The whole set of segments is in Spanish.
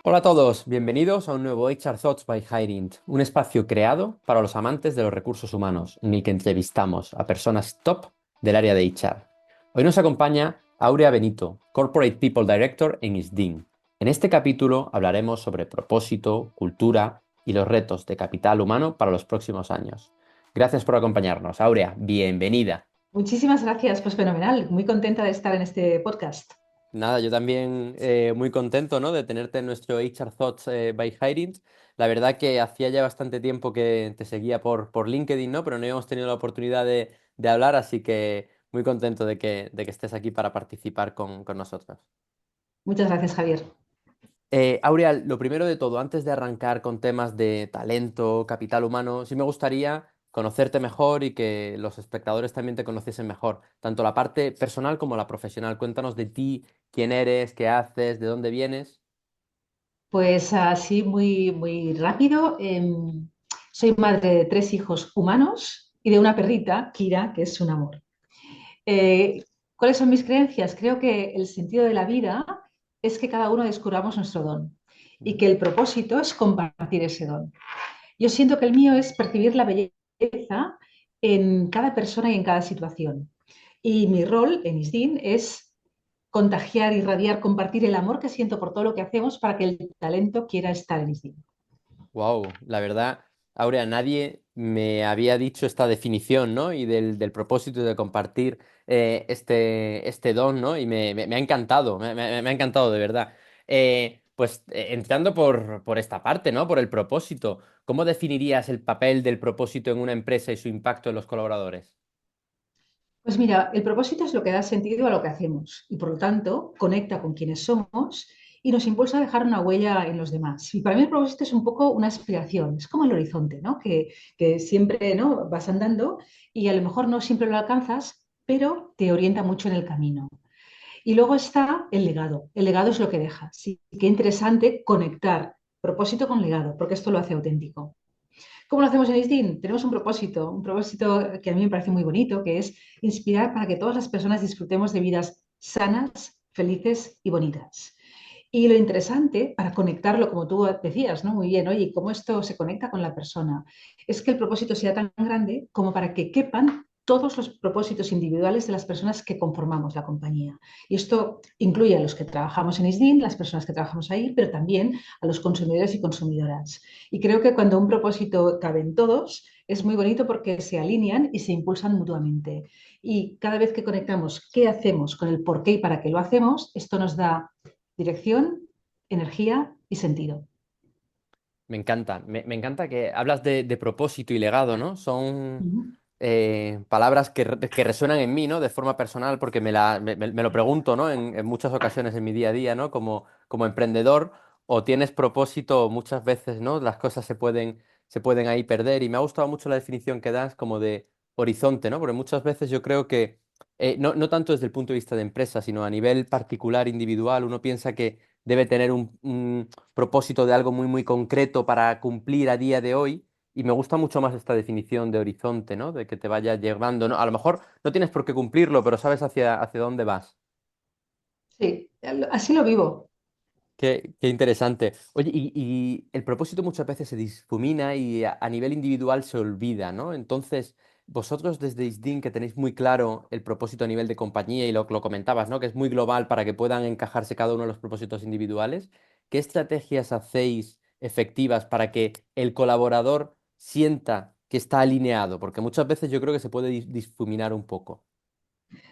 Hola a todos, bienvenidos a un nuevo HR Thoughts by Hirint, un espacio creado para los amantes de los recursos humanos, en el que entrevistamos a personas top del área de HR. Hoy nos acompaña Aurea Benito, Corporate People Director en ISDIN. En este capítulo hablaremos sobre propósito, cultura y los retos de capital humano para los próximos años. Gracias por acompañarnos, Aurea, bienvenida. Muchísimas gracias, pues fenomenal, muy contenta de estar en este podcast. Nada, yo también muy contento, ¿no?, de tenerte en nuestro HR Thoughts by Hirint. La verdad que hacía ya bastante tiempo que te seguía por LinkedIn, ¿no? Pero no habíamos tenido la oportunidad de hablar, así que muy contento de que estés aquí para participar con nosotros. Muchas gracias, Javier. Aurea, lo primero de todo, antes de arrancar con temas de talento, capital humano, sí me gustaría conocerte mejor y que los espectadores también te conociesen mejor, tanto la parte personal como la profesional. Cuéntanos de ti, quién eres, qué haces, de dónde vienes. Pues así muy rápido, soy madre de tres hijos humanos y de una perrita, Kira, que es un amor. Eh, ¿Cuáles son mis creencias? Creo que el sentido de la vida es que cada uno descubramos nuestro don y que el propósito es compartir ese don. Yo siento que el mío es percibir la belleza en cada persona y en cada situación. Y mi rol en ISDIN es contagiar, irradiar, compartir el amor que siento por todo lo que hacemos para que el talento quiera estar en ISDIN. Wow, la verdad, Aurea, nadie me había dicho esta definición, ¿no? Y del propósito de compartir este don, ¿no? Y me ha encantado, me ha encantado de verdad. Entrando por esta parte, ¿no? Por el propósito, ¿cómo definirías el papel del propósito en una empresa y su impacto en los colaboradores? Pues mira, el propósito es lo que da sentido a lo que hacemos y por lo tanto conecta con quienes somos y nos impulsa a dejar una huella en los demás. Y para mí el propósito es un poco una aspiración, es como el horizonte, ¿no? Que siempre, ¿no?, vas andando y a lo mejor no siempre lo alcanzas, pero te orienta mucho en el camino. Y luego está el legado. El legado es lo que dejas. Sí, qué interesante conectar propósito con legado, porque esto lo hace auténtico. ¿Cómo lo hacemos en ISDIN? Tenemos un propósito que a mí me parece muy bonito, que es inspirar para que todas las personas disfrutemos de vidas sanas, felices y bonitas. Y lo interesante, para conectarlo, como tú decías, ¿no? Muy bien, oye, ¿cómo esto se conecta con la persona? Es que el propósito sea tan grande como para que quepan todos los propósitos individuales de las personas que conformamos la compañía. Y esto incluye a los que trabajamos en ISDIN, las personas que trabajamos ahí, pero también a los consumidores y consumidoras. Y creo que cuando un propósito cabe en todos, es muy bonito porque se alinean y se impulsan mutuamente. Y cada vez que conectamos qué hacemos con el por qué y para qué lo hacemos, esto nos da dirección, energía y sentido. Me encanta, me encanta que hablas de propósito y legado, ¿no? Son Ujú. palabras que resuenan en mí, ¿no? De forma personal, porque me lo pregunto, ¿no? En muchas ocasiones en mi día a día, ¿no? Como emprendedor, o tienes propósito, o muchas veces, ¿no? Las cosas se pueden ahí perder. Y me ha gustado mucho la definición que das como de horizonte, ¿no? Porque muchas veces yo creo que, no tanto desde el punto de vista de empresa, sino a nivel particular, individual, uno piensa que debe tener un propósito de algo muy, muy concreto para cumplir a día de hoy. Y me gusta mucho más esta definición de horizonte, ¿no? De que te vaya llevando, ¿no? A lo mejor no tienes por qué cumplirlo, pero sabes hacia dónde vas. Sí, así lo vivo. Qué interesante. Oye, y el propósito muchas veces se difumina y a nivel individual se olvida, ¿no? Entonces, vosotros desde ISDIN, que tenéis muy claro el propósito a nivel de compañía y lo comentabas, ¿no? Que es muy global para que puedan encajarse cada uno de los propósitos individuales, ¿qué estrategias hacéis efectivas para que el colaborador sienta que está alineado? Porque muchas veces yo creo que se puede difuminar un poco.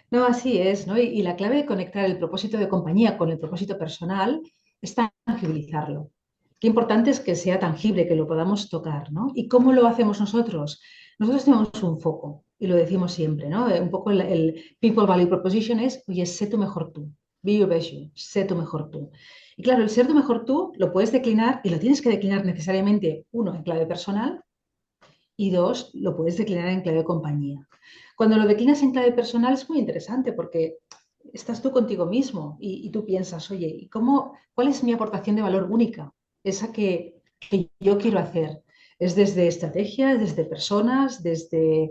No, así es, ¿no? Y la clave de conectar el propósito de compañía con el propósito personal es tangibilizarlo. Qué importante es que sea tangible, que lo podamos tocar, ¿no? ¿Y cómo lo hacemos nosotros? Nosotros tenemos un foco y lo decimos siempre, ¿no? Un poco el People Value Proposition es, oye, sé tu mejor tú. Be your best you, sé tu mejor tú. Y claro, el ser tu mejor tú lo puedes declinar y lo tienes que declinar necesariamente, uno, en clave personal y dos, lo puedes declinar en clave compañía. Cuando lo declinas en clave personal es muy interesante porque estás tú contigo mismo y tú piensas, oye, ¿cuál es mi aportación de valor única? Esa que yo quiero hacer. Es desde estrategia, desde personas, desde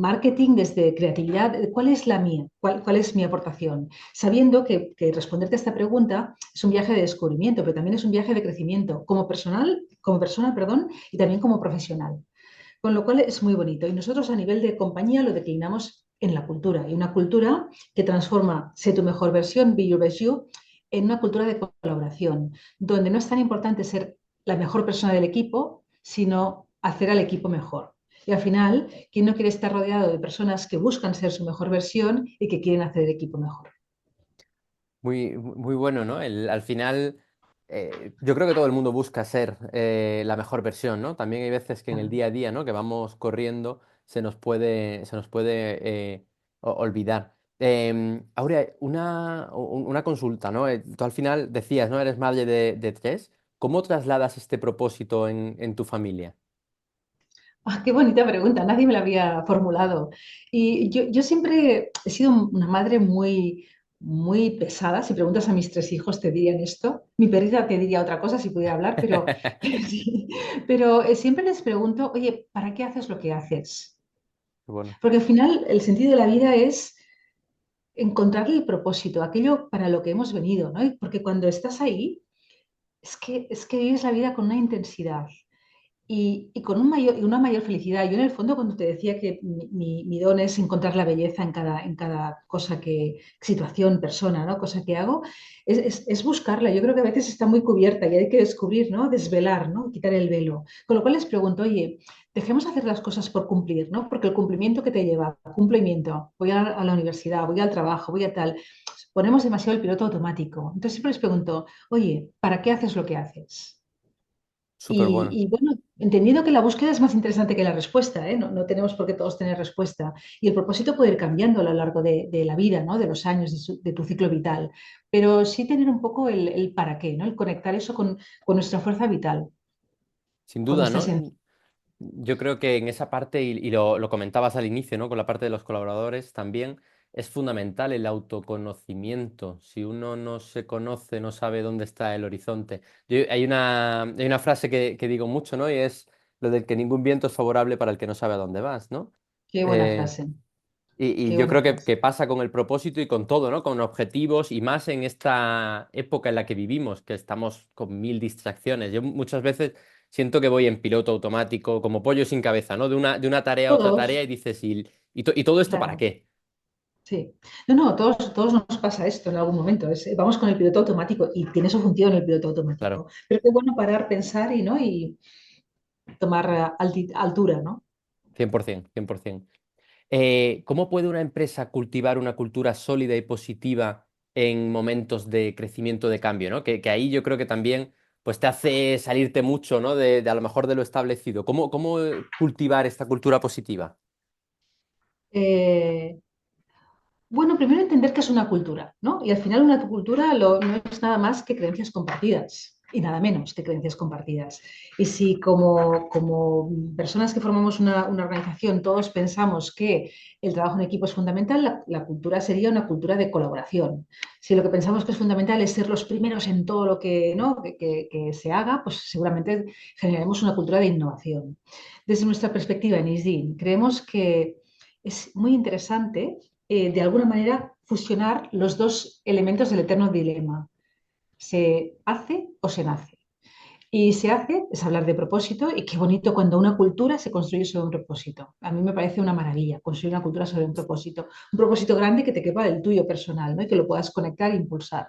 marketing, desde creatividad. ¿Cuál es la mía? ¿Cuál es mi aportación? Sabiendo que responderte a esta pregunta es un viaje de descubrimiento, pero también es un viaje de crecimiento como persona, perdón, y también como profesional. Con lo cual es muy bonito. Y nosotros a nivel de compañía lo declinamos en la cultura. Y una cultura que transforma Sé tu mejor versión, Be Your Best You, en una cultura de colaboración, donde no es tan importante ser la mejor persona del equipo, sino hacer al equipo mejor. Y al final, ¿quién no quiere estar rodeado de personas que buscan ser su mejor versión y que quieren hacer el equipo mejor? Muy bueno, ¿no? Al final, yo creo que todo el mundo busca ser la mejor versión, ¿no? También hay veces que en el día a día, ¿no? Que vamos corriendo, se nos puede olvidar. Aurea, una consulta, ¿no? Tú al final decías, ¿no? Eres madre de tres. ¿Cómo trasladas este propósito en tu familia? Ah, qué bonita pregunta, nadie me la había formulado. Y yo siempre he sido una madre muy pesada. Si preguntas a mis tres hijos te dirían esto. Mi perrita te diría otra cosa si pudiera hablar, sí. Pero siempre les pregunto, oye, ¿para qué haces lo que haces? Bueno. Porque al final el sentido de la vida es encontrarle el propósito, aquello para lo que hemos venido, ¿no? Porque cuando estás ahí, es que vives la vida con una intensidad y con una mayor felicidad. Yo en el fondo cuando te decía que mi don es encontrar la belleza en cada cosa situación, persona, ¿no? Cosa que hago, es buscarla. Yo creo que a veces está muy cubierta y hay que descubrir, ¿no? Desvelar, ¿no? Quitar el velo. Con lo cual les pregunto, oye, dejemos hacer las cosas por cumplir, ¿no? Porque el cumplimiento que te lleva, cumplimiento, voy a la universidad, voy al trabajo, voy a tal, ponemos demasiado el piloto automático. Entonces siempre les pregunto, oye, ¿para qué haces lo que haces? Súper Y, bueno. y, bueno, entendiendo que la búsqueda es más interesante que la respuesta, ¿eh? No tenemos por qué todos tener respuesta. Y el propósito puede ir cambiando a lo largo de la vida, ¿no? De los años, de tu ciclo vital. Pero sí tener un poco el para qué, ¿no? El conectar eso con nuestra fuerza vital, Sin con duda, nuestra ¿no? esencia. Yo creo que en esa parte, y lo comentabas al inicio, ¿no? Con la parte de los colaboradores también, es fundamental el autoconocimiento. Si uno no se conoce, no sabe dónde está el horizonte. Hay una frase que digo mucho, ¿no? Y es lo del que ningún viento es favorable para el que no sabe a dónde vas, ¿no? Qué buena Eh, frase, y qué yo buena creo que frase. pasa con el propósito y con todo, ¿no? Con objetivos y más en esta época en la que vivimos, que estamos con mil distracciones. Yo muchas veces siento que voy en piloto automático, como pollo sin cabeza, ¿no? De una tarea a otra tarea y Todos, dices, ¿y todo esto para claro, qué? sí. No, todos nos pasa esto en algún momento. Vamos con el piloto automático y tiene su función el piloto Claro, automático. Pero qué bueno parar, pensar y tomar altura, ¿no? 100%, 100%. ¿Cómo puede una empresa cultivar una cultura sólida y positiva en momentos de crecimiento de cambio, ¿no? Que ahí yo creo que también pues te hace salirte mucho, ¿no? De a lo mejor de lo establecido. ¿Cómo cultivar esta cultura positiva? Eh, Bueno, primero entender qué es una cultura, ¿no? Y al final una cultura no es nada más que creencias compartidas y nada menos que creencias compartidas. Y si como personas que formamos una organización todos pensamos que el trabajo en equipo es fundamental, la cultura sería una cultura de colaboración. Si lo que pensamos que es fundamental es ser los primeros en todo lo que, ¿no? que se haga, pues seguramente generaremos una cultura de innovación. Desde nuestra perspectiva en ISDIN, creemos que es muy interesante de alguna manera fusionar los dos elementos del eterno dilema. ¿Se hace o se nace? Y se hace es hablar de propósito y qué bonito cuando una cultura se construye sobre un propósito. A mí me parece una maravilla construir una cultura sobre un propósito grande que te quepa del tuyo personal, ¿no? Y que lo puedas conectar e impulsar.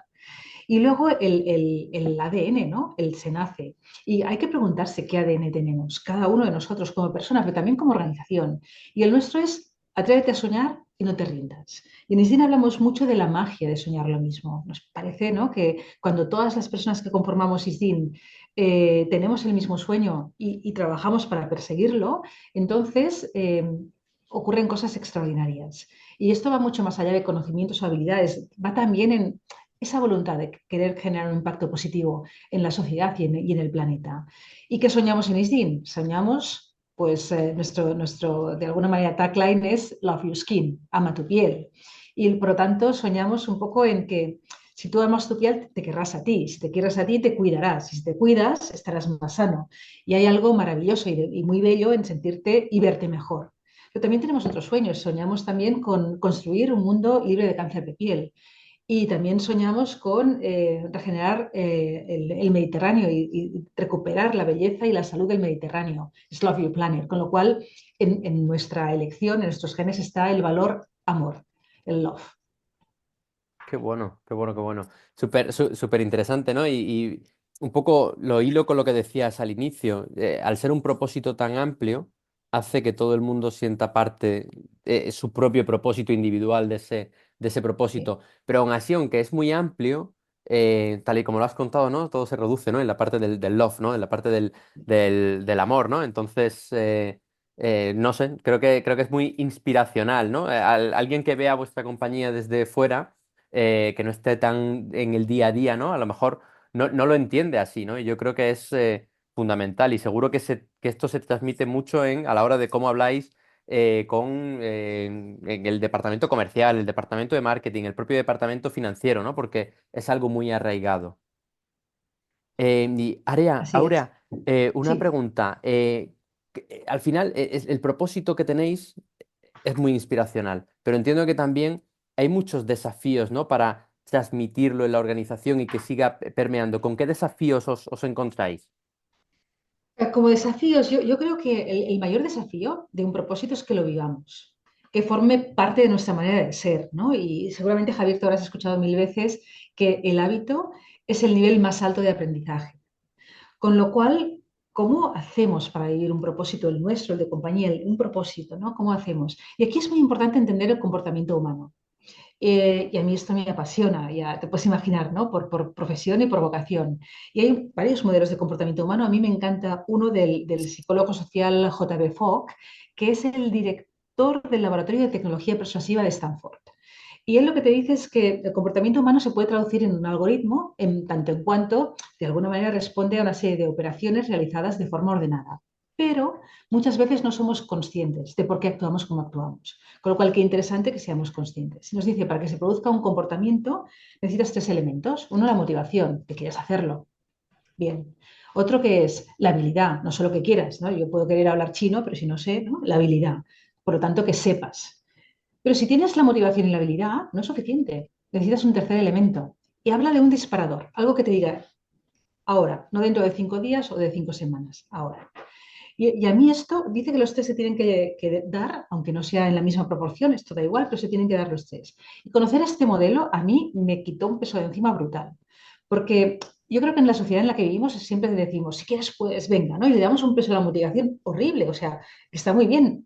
Y luego el ADN, ¿no? El se nace. Y hay que preguntarse qué ADN tenemos, cada uno de nosotros como persona, pero también como organización. Y el nuestro es atrévete a soñar y no te rindas. Y en ISDIN hablamos mucho de la magia de soñar lo mismo. Nos parece, ¿no? Que cuando todas las personas que conformamos ISDIN tenemos el mismo sueño y trabajamos para perseguirlo, entonces ocurren cosas extraordinarias. Y esto va mucho más allá de conocimientos o habilidades, va también en esa voluntad de querer generar un impacto positivo en la sociedad y en el planeta. ¿Y qué soñamos en ISDIN? Soñamos, pues de alguna manera, tagline es Love Your Skin, ama tu piel. Y por lo tanto, soñamos un poco en que Si tú amas tu piel, te querrás a ti. Si te quieres a ti, te cuidarás. Y si te cuidas, estarás más sano. Y hay algo maravilloso y muy bello en sentirte y verte mejor. Pero también tenemos otros sueños. Soñamos también con construir un mundo libre de cáncer de piel. Y también soñamos con regenerar el Mediterráneo y recuperar la belleza y la salud del Mediterráneo. Es Love Your Planet. Con lo cual, en nuestra elección, en nuestros genes, está el valor amor, el love. Qué bueno, qué bueno, qué bueno. Súper interesante, ¿no? Y un poco lo hilo con lo que decías al inicio. Al ser un propósito tan amplio, hace que todo el mundo sienta parte, su propio propósito individual de ese Sí, propósito. Pero aún así, aunque es muy amplio, tal y como lo has contado, ¿no? Todo se reduce, ¿no? En la parte del love, ¿no? En la parte del amor, ¿no? Entonces, no sé, creo que es muy inspiracional, ¿no? Alguien que vea vuestra compañía desde fuera que no esté tan en el día a día, ¿no? A lo mejor no lo entiende así, ¿no? Y yo creo que es fundamental y seguro que esto se transmite mucho a la hora de cómo habláis en el departamento comercial, el departamento de marketing, el propio departamento financiero, ¿no? Porque es algo muy arraigado. Y así es. Aurea, una Sí. pregunta. Al final, el propósito que tenéis es muy inspiracional, pero entiendo que también hay muchos desafíos, ¿no? Para transmitirlo en la organización y que siga permeando. ¿Con qué desafíos os encontráis? Como desafíos, yo creo que el mayor desafío de un propósito es que lo vivamos, que forme parte de nuestra manera de ser, ¿no? Y seguramente, Javier, tú habrás escuchado mil veces que el hábito es el nivel más alto de aprendizaje. Con lo cual, ¿cómo hacemos para vivir un propósito, el nuestro, el de compañía, un propósito, ¿no? ¿Cómo hacemos? Y aquí es muy importante entender el comportamiento humano. Y a mí esto me apasiona, ya te puedes imaginar, ¿no? Por profesión y por vocación. Y hay varios modelos de comportamiento humano. A mí me encanta uno del psicólogo social J.B. Fogg, que es el director del Laboratorio de Tecnología Persuasiva de Stanford. Y él lo que te dice es que el comportamiento humano se puede traducir en un algoritmo en tanto en cuanto, de alguna manera, responde a una serie de operaciones realizadas de forma ordenada. Pero muchas veces no somos conscientes de por qué actuamos como actuamos. Con lo cual, qué interesante que seamos conscientes. Y nos dice, para que se produzca un comportamiento, necesitas tres elementos. Uno, la motivación, que quieras hacerlo. Bien. Otro que es la habilidad, no solo que quieras, ¿no? Yo puedo querer hablar chino, pero si no sé, ¿no? La habilidad. Por lo tanto, que sepas. Pero si tienes la motivación y la habilidad, no es suficiente. Necesitas un tercer elemento. Y habla de un disparador, algo que te diga ahora, no dentro de 5 días o de 5 semanas, ahora. Y a mí esto dice que los tres se tienen que dar, aunque no sea en la misma proporción, esto da igual, pero se tienen que dar los tres. Y conocer este modelo a mí me quitó un peso de encima brutal, porque yo creo que en la sociedad en la que vivimos siempre decimos, si quieres, pues venga, ¿no? Y le damos un peso a la motivación horrible, o sea, está muy bien,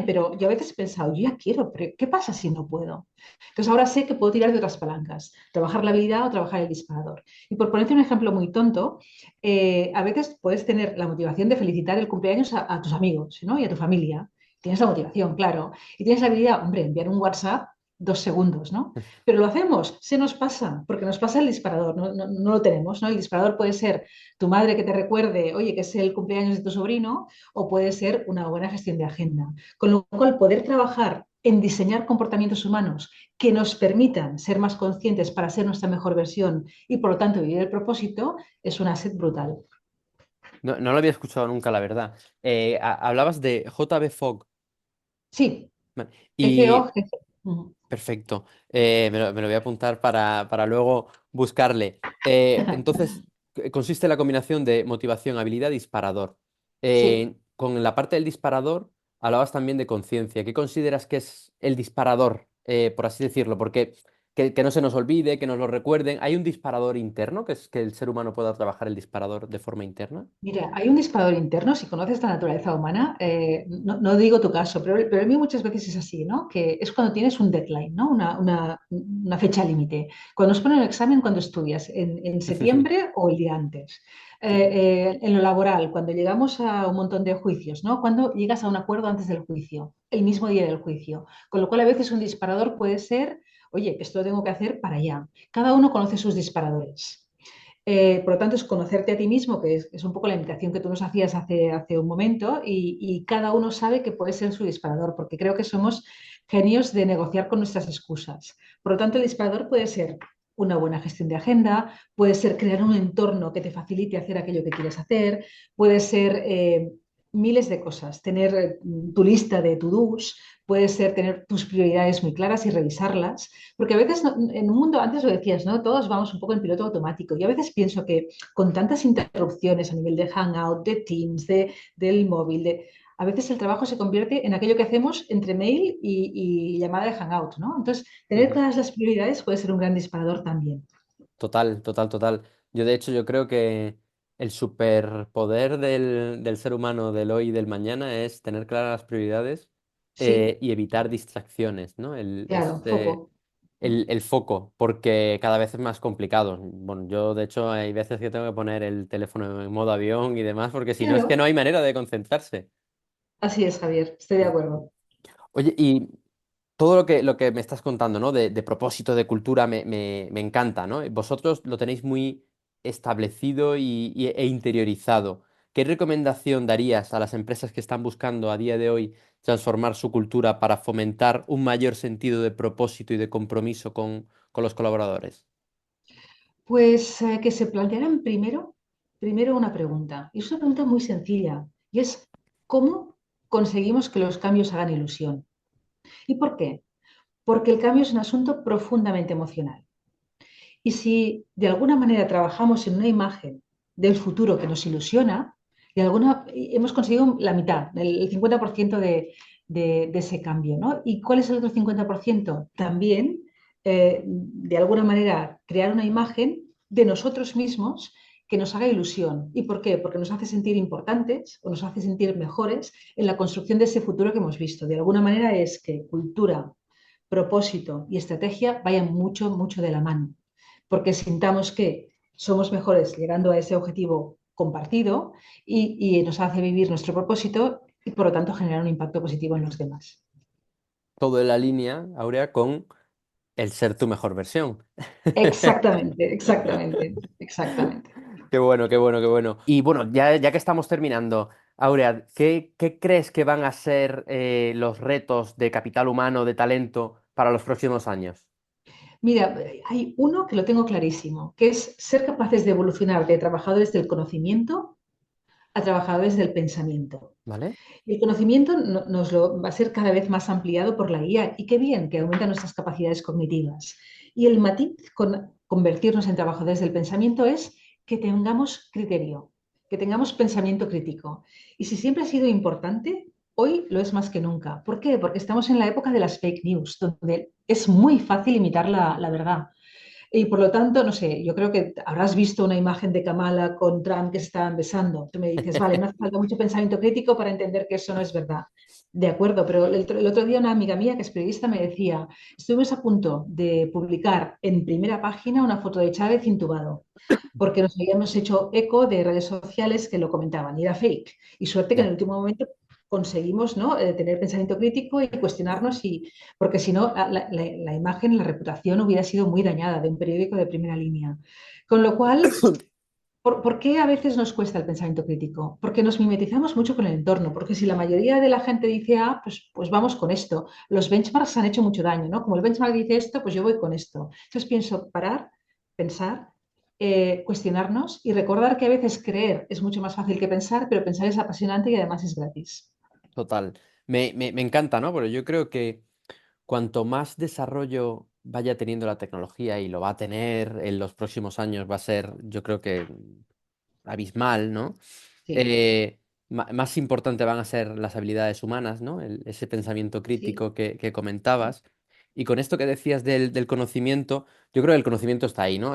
pero yo a veces he pensado, yo ya quiero, pero ¿qué pasa si no puedo? Entonces ahora sé que puedo tirar de otras palancas, trabajar la habilidad o trabajar el disparador. Y por ponerte un ejemplo muy tonto, a veces puedes tener la motivación de felicitar el cumpleaños a tus amigos, ¿no? Y a tu familia. Tienes la motivación, claro. Y tienes la habilidad, hombre, enviar un WhatsApp 2 segundos, ¿no? Pero lo hacemos, se nos pasa, porque nos pasa el disparador, no lo tenemos, ¿no? El disparador puede ser tu madre que te recuerde, oye, que es el cumpleaños de tu sobrino, o puede ser una buena gestión de agenda. Con lo cual, poder trabajar en diseñar comportamientos humanos que nos permitan ser más conscientes para ser nuestra mejor versión y, por lo tanto, vivir el propósito, es un asset brutal. No lo había escuchado nunca, la verdad. Hablabas de JB Fogg. Sí, Vale. FO, Y perfecto. Me lo voy a apuntar para luego buscarle. Entonces, consiste en la combinación de motivación, habilidad, disparador. sí. Con la parte del disparador, hablabas también de conciencia. ¿Qué consideras que es el disparador, por así decirlo? Porque que no se nos olvide, que nos lo recuerden. ¿Hay un disparador interno, que es que el ser humano pueda trabajar el disparador de forma interna? Mira, hay un disparador interno, si conoces la naturaleza humana, no digo tu caso, pero el mío muchas veces es así, ¿no? Que es cuando tienes un deadline, ¿no? Una fecha límite. Cuando nos ponen el examen, cuando estudias, en septiembre o el día antes. En lo laboral, cuando llegamos a un montón de juicios, ¿no? Cuando llegas a un acuerdo antes del juicio, el mismo día del juicio. Con lo cual, a veces un disparador puede ser, oye, esto lo tengo que hacer para allá. Cada uno conoce sus disparadores. Por lo tanto, es conocerte a ti mismo, que es un poco la invitación que tú nos hacías hace un momento, y cada uno sabe que puede ser su disparador, porque creo que somos genios de negociar con nuestras excusas. Por lo tanto, el disparador puede ser una buena gestión de agenda, puede ser crear un entorno que te facilite hacer aquello que quieres hacer, puede ser miles de cosas, tener tu lista de to-dos, puede ser tener tus prioridades muy claras y revisarlas, porque a veces en un mundo, antes lo decías, ¿no? Todos vamos un poco en piloto automático y a veces pienso que con tantas interrupciones a nivel de Hangout, de Teams, del móvil, a veces el trabajo se convierte en aquello que hacemos entre mail y llamada de Hangout, ¿no? Entonces, tener Ujú. claras las prioridades puede ser un gran disparador también. Total, total, total. Yo de hecho yo creo que el superpoder del ser humano del hoy y del mañana es tener claras las prioridades Sí, y evitar distracciones, ¿no? claro, foco. El foco, porque cada vez es más complicado. Bueno, yo de hecho hay veces que tengo que poner el teléfono en modo avión y demás, porque si no es que no Claro, hay manera de concentrarse. así es, Javier, estoy de acuerdo. Oye, y todo lo que me estás contando, ¿no? De propósito, de cultura, me encanta, ¿no? Vosotros lo tenéis muy establecido e interiorizado. ¿Qué recomendación darías a las empresas que están buscando a día de hoy transformar su cultura para fomentar un mayor sentido de propósito y de compromiso con los colaboradores? Pues que se plantearan primero una pregunta. Y es una pregunta muy sencilla. Y es, ¿cómo conseguimos que los cambios hagan ilusión? ¿Y por qué? Porque el cambio es un asunto profundamente emocional. Y si de alguna manera trabajamos en una imagen del futuro que nos ilusiona, hemos conseguido la mitad, el 50% de ese cambio, ¿no? ¿Y cuál es el otro 50%? También, de alguna manera, crear una imagen de nosotros mismos que nos haga ilusión. ¿Y por qué? Porque nos hace sentir importantes o nos hace sentir mejores en la construcción de ese futuro que hemos visto. De alguna manera es que cultura, propósito y estrategia vayan mucho, mucho de la mano porque sintamos que somos mejores llegando a ese objetivo compartido y nos hace vivir nuestro propósito y por lo tanto generar un impacto positivo en los demás. Todo en la línea, Aurea, con el ser tu mejor versión. Exactamente, exactamente, exactamente. Qué bueno, qué bueno, qué bueno. Y bueno, ya que estamos terminando, Aurea, ¿qué crees que van a ser los retos de capital humano, de talento para los próximos años? Mira, hay uno que lo tengo clarísimo, que es ser capaces de evolucionar de trabajadores del conocimiento a trabajadores del pensamiento. ¿Vale? El conocimiento nos lo va a ser cada vez más ampliado por la IA y qué bien que aumenta nuestras capacidades cognitivas. Y el matiz con convertirnos en trabajadores del pensamiento es que tengamos criterio, que tengamos pensamiento crítico. Y si siempre ha sido importante, hoy lo es más que nunca. ¿Por qué? Porque estamos en la época de las fake news, donde es muy fácil imitar la verdad. Y por lo tanto, no sé, yo creo que habrás visto una imagen de Kamala con Trump que se estaban besando. Tú me dices, vale, no hace falta mucho pensamiento crítico para entender que eso no es verdad. De acuerdo, pero el otro día una amiga mía que es periodista me decía, estuvimos a punto de publicar en primera página una foto de Chávez intubado, porque nos habíamos hecho eco de redes sociales que lo comentaban y era fake. Y suerte que en Ya, el último momento conseguimos, ¿no? Tener pensamiento crítico y cuestionarnos porque si no, la imagen, la reputación hubiera sido muy dañada de un periódico de primera línea. Con lo cual, ¿por qué a veces nos cuesta el pensamiento crítico? Porque nos mimetizamos mucho con el entorno, porque si la mayoría de la gente dice A, pues vamos con esto. Los benchmarks han hecho mucho daño, ¿no? Como el benchmark dice esto, pues yo voy con esto. Entonces pienso parar, pensar, cuestionarnos y recordar que a veces creer es mucho más fácil que pensar, pero pensar es apasionante y además es gratis. total. Me encanta, ¿no? Porque yo creo que cuanto más desarrollo vaya teniendo la tecnología y lo va a tener en los próximos años, va a ser, yo creo que abismal, ¿no? Sí, Eh, Más importante van a ser las habilidades humanas, ¿no? Ese pensamiento sí, crítico que comentabas. Y con esto que decías del conocimiento, yo creo que el conocimiento está ahí, ¿no?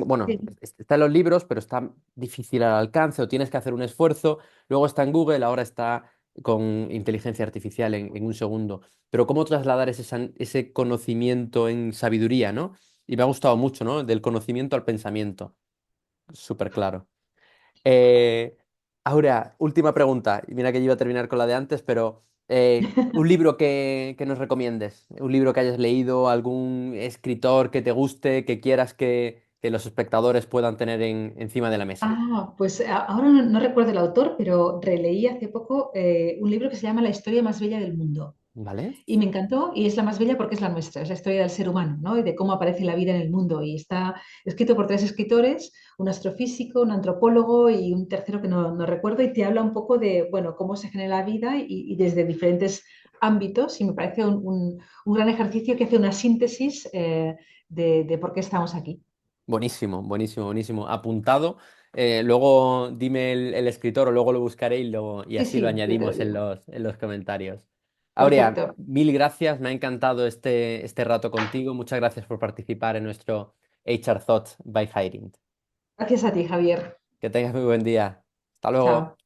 Bueno, sí. está en los libros, pero está difícil al alcance o tienes que hacer un esfuerzo. Luego está en Google, ahora está con inteligencia artificial en un segundo. Pero ¿cómo trasladar ese conocimiento en sabiduría, ¿no? Y me ha gustado mucho, ¿no? Del conocimiento al pensamiento. Súper claro. Eh, Ahora, última pregunta. Y mira que yo iba a terminar con la de antes, pero un libro que nos recomiendes, un libro que hayas leído, algún escritor que te guste, que quieras que los espectadores puedan tener encima de la mesa. Pues ahora no recuerdo el autor, pero releí hace poco un libro que se llama La historia más bella del mundo. ¿Vale? Y me encantó y es la más bella porque es la nuestra, es la historia del ser humano, ¿no? Y de cómo aparece la vida en el mundo. Y está escrito por tres escritores, un astrofísico, un antropólogo y un tercero que no recuerdo, y te habla un poco de, bueno, cómo se genera la vida y desde diferentes ámbitos. Y me parece un gran ejercicio que hace una síntesis de por qué estamos aquí. Buenísimo, buenísimo, buenísimo. Apuntado. Luego dime el escritor o luego lo buscaré y Sí, así lo sí, yo te lo añadimos digo. en los comentarios. Aurea, Perfecto. mil gracias. Me ha encantado este rato contigo. Muchas gracias por participar en nuestro HR Thoughts by Hiring. Gracias a ti, Javier. Que tengas muy buen día. Hasta luego. Chao.